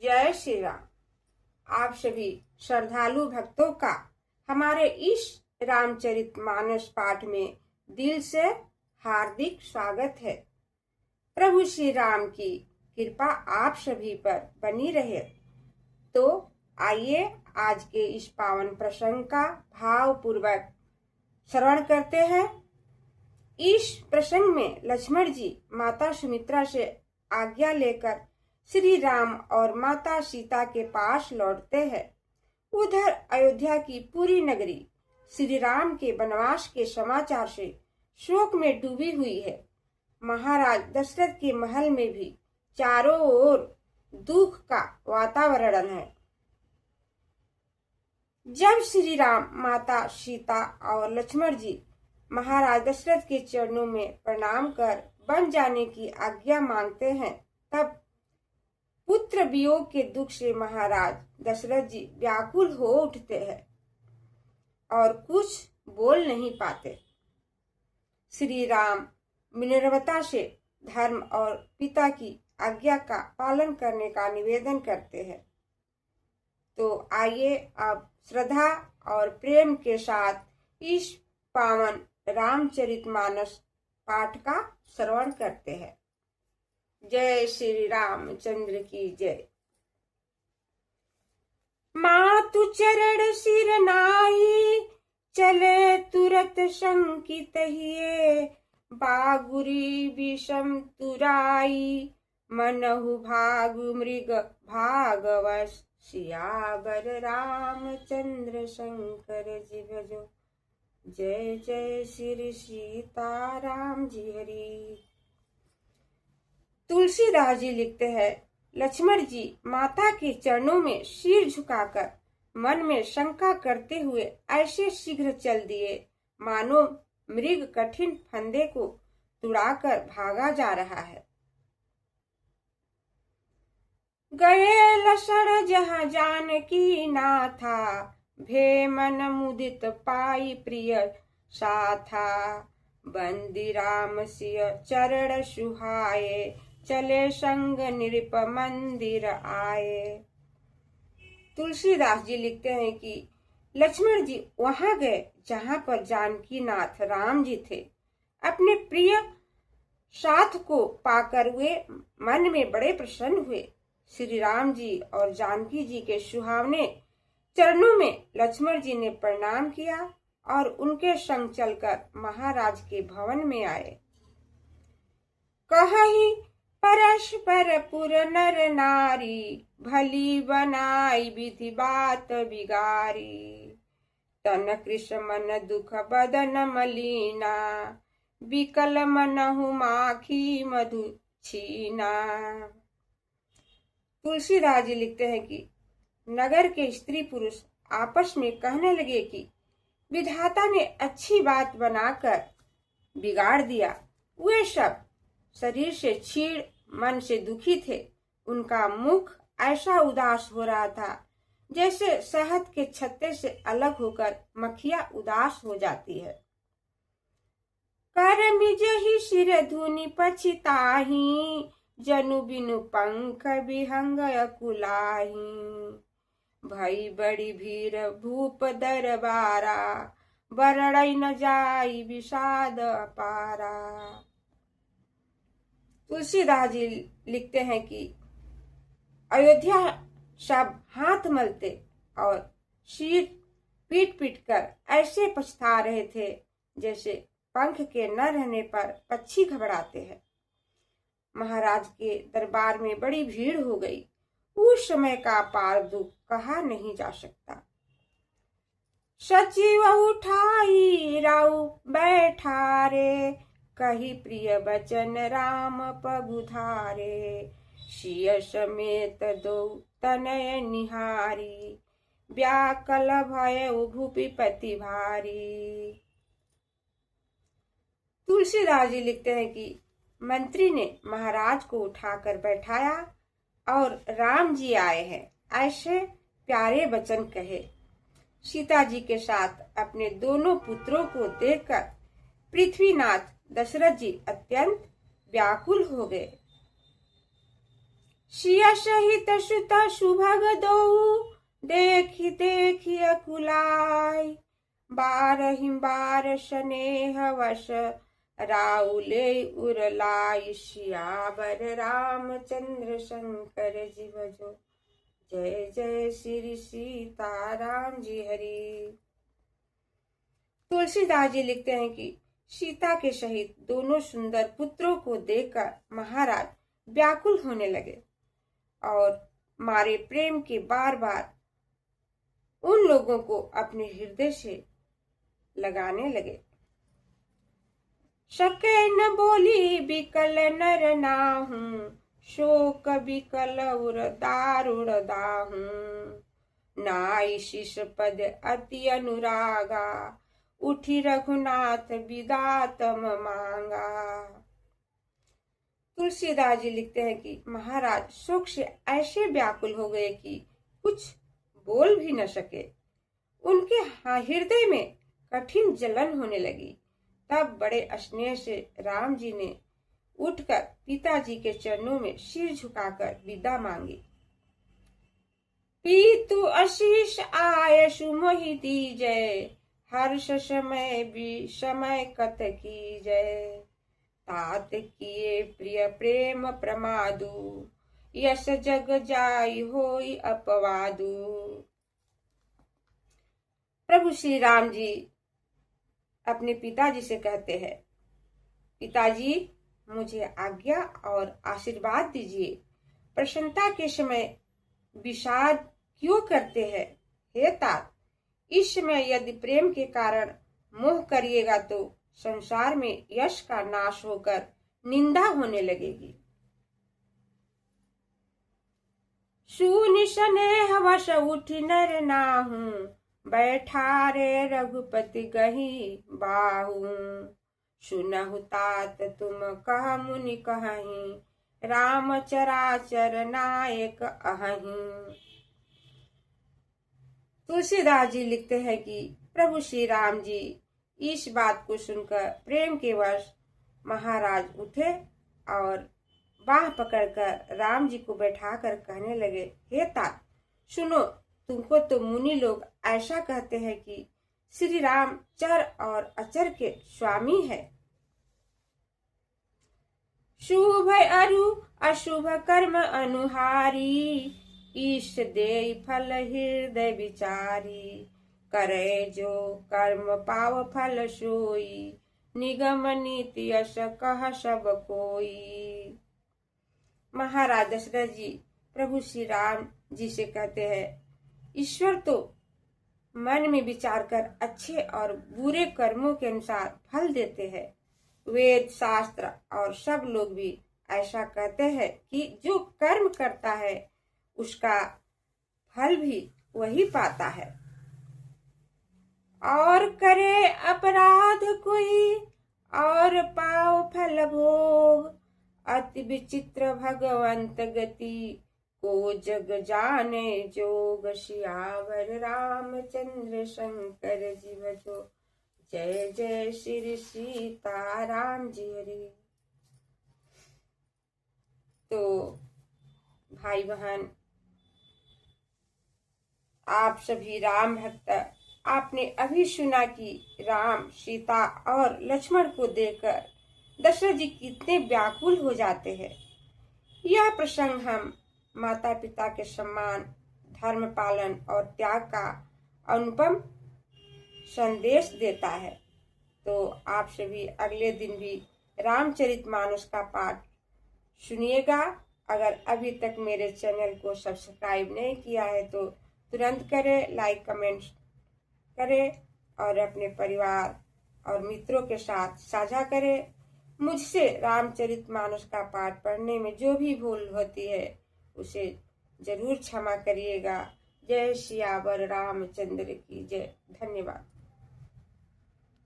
जय श्री राम। आप सभी श्रद्धालु भक्तों का हमारे इस रामचरितमानस पाठ में दिल से हार्दिक स्वागत है। प्रभु श्री राम की कृपा आप सभी पर बनी रहे। तो आइए आज के इस पावन प्रसंग का भाव पूर्वक श्रवण करते हैं। इस प्रसंग में लक्ष्मण जी माता सुमित्रा से आज्ञा लेकर श्री राम और माता सीता के पास लौटते हैं। उधर अयोध्या की पूरी नगरी श्री राम के वनवास के समाचार से शोक में डूबी हुई है। महाराज दशरथ के महल में भी चारों ओर दुख का वातावरण है। जब श्री राम, माता सीता और लक्ष्मण जी महाराज दशरथ के चरणों में प्रणाम कर वन जाने की आज्ञा मांगते हैं, तब पुत्र वियोग के दुख से महाराज दशरथ जी व्याकुल हो उठते हैं और कुछ बोल नहीं पाते। श्री राम विनम्रता से धर्म और पिता की आज्ञा का पालन करने का निवेदन करते हैं। तो आइए अब श्रद्धा और प्रेम के साथ इस पावन रामचरितमानस पाठ का श्रवण करते हैं। जय श्री रामचंद्र की जय। मातु चरण सिर नाई, चले तुरत शंकित हिये। बागुरी विषम तुराई, मनहु भागु मृग भागवश। सियावर रामचंद्र शंकर जी भजो। जय जय श्री सीताराम जी हरि। तुलसीदास जी लिखते हैं, लक्ष्मण जी माता के चरणों में सिर झुकाकर मन में शंका करते हुए ऐसे शीघ्र चल दिए मानो मृग कठिन फंदे को तुड़ाकर भागा जा रहा है। गए लसण जहाँ जानकी नाथा, भे मन मुदित पाई प्रिय साथा। बंदी राम सिय चरण सुहाए, चले संग नृप मंदिर आए। तुलसीदास जी लिखते हैं कि लक्ष्मण जी वहां गए जहां पर जानकी नाथ राम जी थे। अपने प्रिय साथ को पाकर वे मन में बड़े प्रसन्न हुए। श्री राम जी और जानकी जी के सुहावने चरणों में लक्ष्मण जी ने प्रणाम किया और उनके संग चलकर महाराज के भवन में आए। कहीं परस्पर पुर नर नारी, भली बनाई विधि बात बिगारी। तन कृष मन दुख बदन मलीना, विकल मनहु माखी मधु छीना। तुलसीदास जी लिखते हैं कि नगर के स्त्री पुरुष आपस में कहने लगे कि विधाता ने अच्छी बात बनाकर बिगाड़ दिया। वे सब शरीर से क्षीण, मन से दुखी थे। उनका मुख ऐसा उदास हो रहा था जैसे शहद के छत्ते से अलग होकर मक्खियां उदास हो जाती है। कर मिजहि सिर धुनि पछिताहि, जनु बिनु पंख विहंग अकुलाहि। भई बड़ी भीड़ भूप दरबारा, बरड़ई न जाई विषाद अपारा। तुलसीदास जी लिखते हैं कि अयोध्या सब हाथ मलते और सिर पीट पीट कर ऐसे पछता रहे थे जैसे पंख के न रहने पर पक्षी घबराते हैं। महाराज के दरबार में बड़ी भीड़ हो गई। उस समय का पार दुख कहा नहीं जा सकता। सचिव उठाई राउ बैठा रे, कही प्रिय बचन राम पगुधारे। सिय समेत दो तनय निहारी, व्याकल भय भूपि पति भारी। तुलसीदास जी लिखते हैं कि मंत्री ने महाराज को उठाकर बैठाया और राम जी आए हैं ऐसे प्यारे वचन कहे। सीता जी के साथ अपने दोनों पुत्रों को देखकर पृथ्वीनाथ दशरथ जी अत्यंत व्याकुल हो गए। सिया सहित सुत सुभग दो देखी देखी अकुलाई बारहि बार स्नेह वश राउले उरलाई सियावर रामचंद्र शंकर जी भजो जय जय श्री सीताराम जी हरि। तुलसीदास जी लिखते हैं कि सीता के सहित दोनों सुंदर पुत्रों को देखकर महाराज व्याकुल होने लगे और मारे प्रेम के बार बार उन लोगों को अपने हृदय से लगाने लगे। सके न बोली बिकल नर नाहूं शोक बिकल उर दारुण दाहूं नाई शिष पद अति अनुरागा उठी रघुनाथ विदातम मांगा। तुलसीदास जी लिखते हैं कि महाराज शोक से ऐसे व्याकुल हो गए कि कुछ बोल भी न सके। उनके हृदय में कठिन जलन होने लगी। तब बड़े स्नेह से राम जी ने उठकर पिताजी के चरणों में सिर झुकाकर विदा मांगी। पीतु आशीष आय सुमोहि दीजय हर्ष समय भी समय कत की जय तात किए प्रिय प्रेम प्रमादु यश जग जाई होई अपवादु। प्रभु श्री राम जी अपने पिताजी से कहते हैं, पिताजी मुझे आज्ञा और आशीर्वाद दीजिए। प्रसन्नता के समय विषाद क्यों करते हैं? हे तात, इस समय यदि प्रेम के कारण मोह करिएगा तो संसार में यश का नाश होकर निंदा होने लगेगी। शून्य स्नेह वश उठी नर नाहूं बैठा रे रघुपति गही बाहू सुनहु तात तुम कह मुनि कहहीं राम चराचर नायक अहहीं। तुलसीदास जी लिखते हैं कि प्रभु श्री राम जी इस बात को सुनकर प्रेम के वश महाराज उठे और बाह पकड़कर राम जी को बैठाकर कहने लगे, हे तात सुनो, तुमको तो मुनि लोग ऐसा कहते हैं कि श्री राम चर और अचर के स्वामी है। शुभ अरु अशुभ कर्म अनुहारी ईश दे फल हृदय विचारी करे जो कर्म पाव फल सोई निगम नीति यश कह सब कोई। महाराज दशरथ जी प्रभु श्री राम जी से कहते हैं, ईश्वर तो मन में विचार कर अच्छे और बुरे कर्मों के अनुसार फल देते हैं। वेद शास्त्र और सब लोग भी ऐसा कहते हैं कि जो कर्म करता है उसका फल भी वही पाता है। और करे अपराध कोई और पाओ फल भोग अति विचित्र भगवंत गति को जग जाने जोग सियावर रामचंद्र शंकर जी भजो जय जय श्री सीताराम जी हरि। तो भाई बहन, आप सभी राम भक्त, आपने अभी सुना कि राम सीता और लक्ष्मण को देखकर दशरथ जी कितने व्याकुल हो जाते हैं। यह प्रसंग हम माता पिता के सम्मान, धर्म पालन और त्याग का अनुपम संदेश देता है। तो आप सभी अगले दिन भी रामचरितमानस का पाठ सुनिएगा। अगर अभी तक मेरे चैनल को सब्सक्राइब नहीं किया है तो तुरंत करें, लाइक कमेंट करें और अपने परिवार और मित्रों के साथ साझा करें। मुझसे रामचरितमानस का पाठ पढ़ने में जो भी भूल होती है उसे जरूर क्षमा करिएगा। जय सियावर रामचंद्र की जय। धन्यवाद।